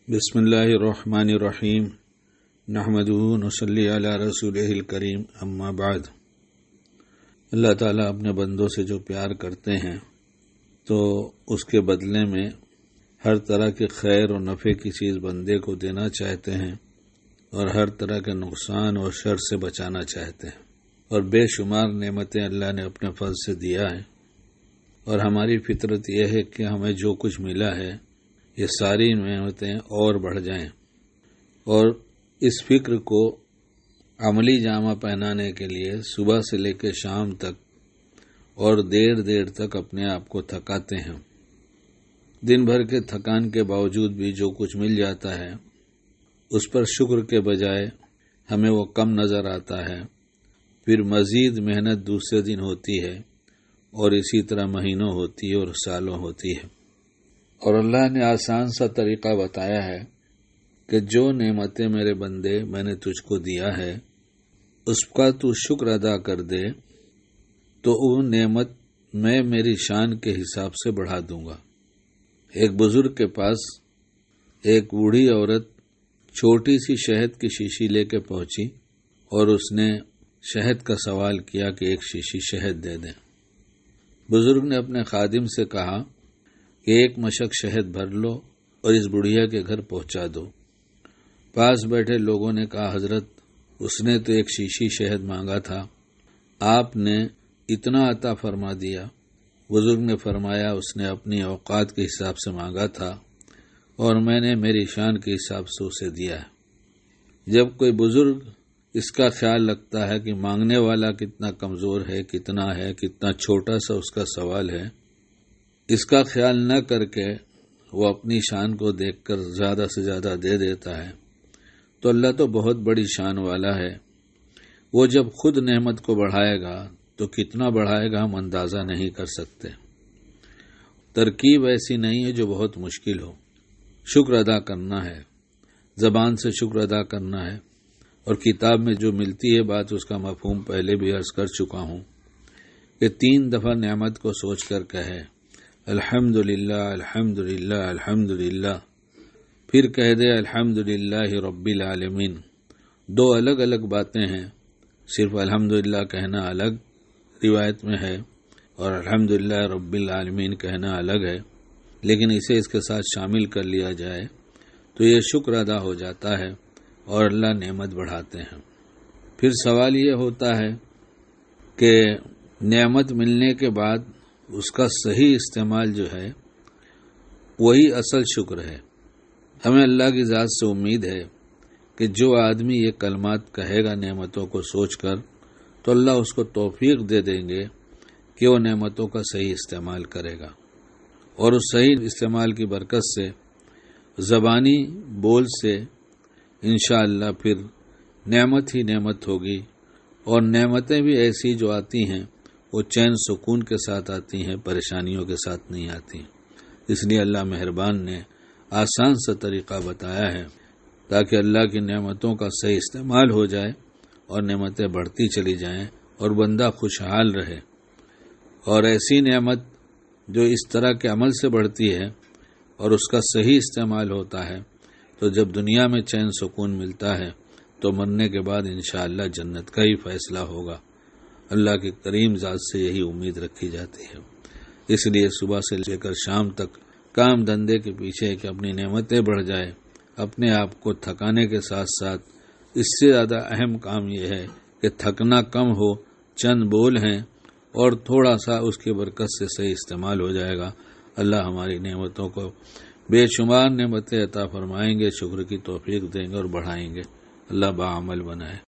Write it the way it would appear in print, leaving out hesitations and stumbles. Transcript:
بسم اللہ الرحمن الرحیم نحمدہ ونصلی علی رسولہ الکریم اما بعد۔ اللہ تعالیٰ اپنے بندوں سے جو پیار کرتے ہیں تو اس کے بدلے میں ہر طرح کے خیر اور نفع کی چیز بندے کو دینا چاہتے ہیں اور ہر طرح کے نقصان اور شر سے بچانا چاہتے ہیں، اور بے شمار نعمتیں اللہ نے اپنے فضل سے دیا ہے، اور ہماری فطرت یہ ہے کہ ہمیں جو کچھ ملا ہے یہ ساری نعمتیں اور بڑھ جائیں، اور اس فکر کو عملی جامہ پہنانے کے لیے صبح سے لے کے شام تک اور دیر تک اپنے آپ کو تھکاتے ہیں۔ دن بھر کے تھکان کے باوجود بھی جو کچھ مل جاتا ہے اس پر شکر کے بجائے ہمیں وہ کم نظر آتا ہے، پھر مزید محنت دوسرے دن ہوتی ہے اور اسی طرح مہینوں ہوتی ہے اور سالوں ہوتی ہے۔ اور اللہ نے آسان سا طریقہ بتایا ہے کہ جو نعمتیں میرے بندے میں نے تجھ کو دیا ہے اس کا تو شکر ادا کر دے تو وہ نعمت میں میری شان کے حساب سے بڑھا دوں گا۔ ایک بزرگ کے پاس ایک بوڑھی عورت چھوٹی سی شہد کی شیشی لے کے پہنچی اور اس نے شہد کا سوال کیا کہ ایک شیشی شہد دے دیں۔ بزرگ نے اپنے خادم سے کہا کہ ایک مشک شہد بھر لو اور اس بڑھیا کے گھر پہنچا دو۔ پاس بیٹھے لوگوں نے کہا حضرت اس نے تو ایک شیشی شہد مانگا تھا، آپ نے اتنا عطا فرما دیا۔ بزرگ نے فرمایا اس نے اپنی اوقات کے حساب سے مانگا تھا اور میں نے میری شان کے حساب سے اسے دیا ہے۔ جب کوئی بزرگ اس کا خیال رکھتا ہے کہ مانگنے والا کتنا کمزور ہے، کتنا چھوٹا سا اس کا سوال ہے، اس کا خیال نہ کر کے وہ اپنی شان کو دیکھ کر زیادہ سے زیادہ دے دیتا ہے تو اللہ تو بہت بڑی شان والا ہے۔ وہ جب خود نعمت کو بڑھائے گا تو کتنا بڑھائے گا ہم اندازہ نہیں کر سکتے۔ ترکیب ایسی نہیں ہے جو بہت مشکل ہو، شکر ادا کرنا ہے، زبان سے شکر ادا کرنا ہے، اور کتاب میں جو ملتی ہے بات اس کا مفہوم پہلے بھی عرض کر چکا ہوں کہ 3 دفعہ نعمت کو سوچ کر کہے الحمدللہ الحمدللہ الحمدللہ، پھر کہہ دے الحمدللہ رب العالمین۔ 2 الگ الگ باتیں ہیں، صرف الحمدللہ کہنا الگ روایت میں ہے اور الحمدللہ رب العالمین کہنا الگ ہے، لیکن اسے اس کے ساتھ شامل کر لیا جائے تو یہ شکر ادا ہو جاتا ہے اور اللہ نعمت بڑھاتے ہیں۔ پھر سوال یہ ہوتا ہے کہ نعمت ملنے کے بعد اس کا صحیح استعمال جو ہے وہی اصل شکر ہے۔ ہمیں اللہ کی ذات سے امید ہے کہ جو آدمی یہ کلمات کہے گا نعمتوں کو سوچ کر تو اللہ اس کو توفیق دے دیں گے کہ وہ نعمتوں کا صحیح استعمال کرے گا، اور اس صحیح استعمال کی برکت سے زبانی بول سے انشاءاللہ پھر نعمت ہی نعمت ہوگی، اور نعمتیں بھی ایسی جو آتی ہیں وہ چین سکون کے ساتھ آتی ہیں، پریشانیوں کے ساتھ نہیں آتی۔ اس لیے اللہ مہربان نے آسان سا طریقہ بتایا ہے تاکہ اللہ کی نعمتوں کا صحیح استعمال ہو جائے اور نعمتیں بڑھتی چلی جائیں اور بندہ خوشحال رہے۔ اور ایسی نعمت جو اس طرح کے عمل سے بڑھتی ہے اور اس کا صحیح استعمال ہوتا ہے تو جب دنیا میں چین سکون ملتا ہے تو مرنے کے بعد انشاءاللہ جنت کا ہی فیصلہ ہوگا۔ اللہ کی کریم ذات سے یہی امید رکھی جاتی ہے۔ اس لیے صبح سے لے کر شام تک کام دھندے کے پیچھے کہ اپنی نعمتیں بڑھ جائے، اپنے آپ کو تھکانے کے ساتھ ساتھ اس سے زیادہ اہم کام یہ ہے کہ تھکنا کم ہو، چند بول ہیں اور تھوڑا سا اس کی برکت سے صحیح استعمال ہو جائے گا۔ اللہ ہماری نعمتوں کو بے شمار نعمتیں عطا فرمائیں گے، شکر کی توفیق دیں گے اور بڑھائیں گے۔ اللہ باعمل بنائے۔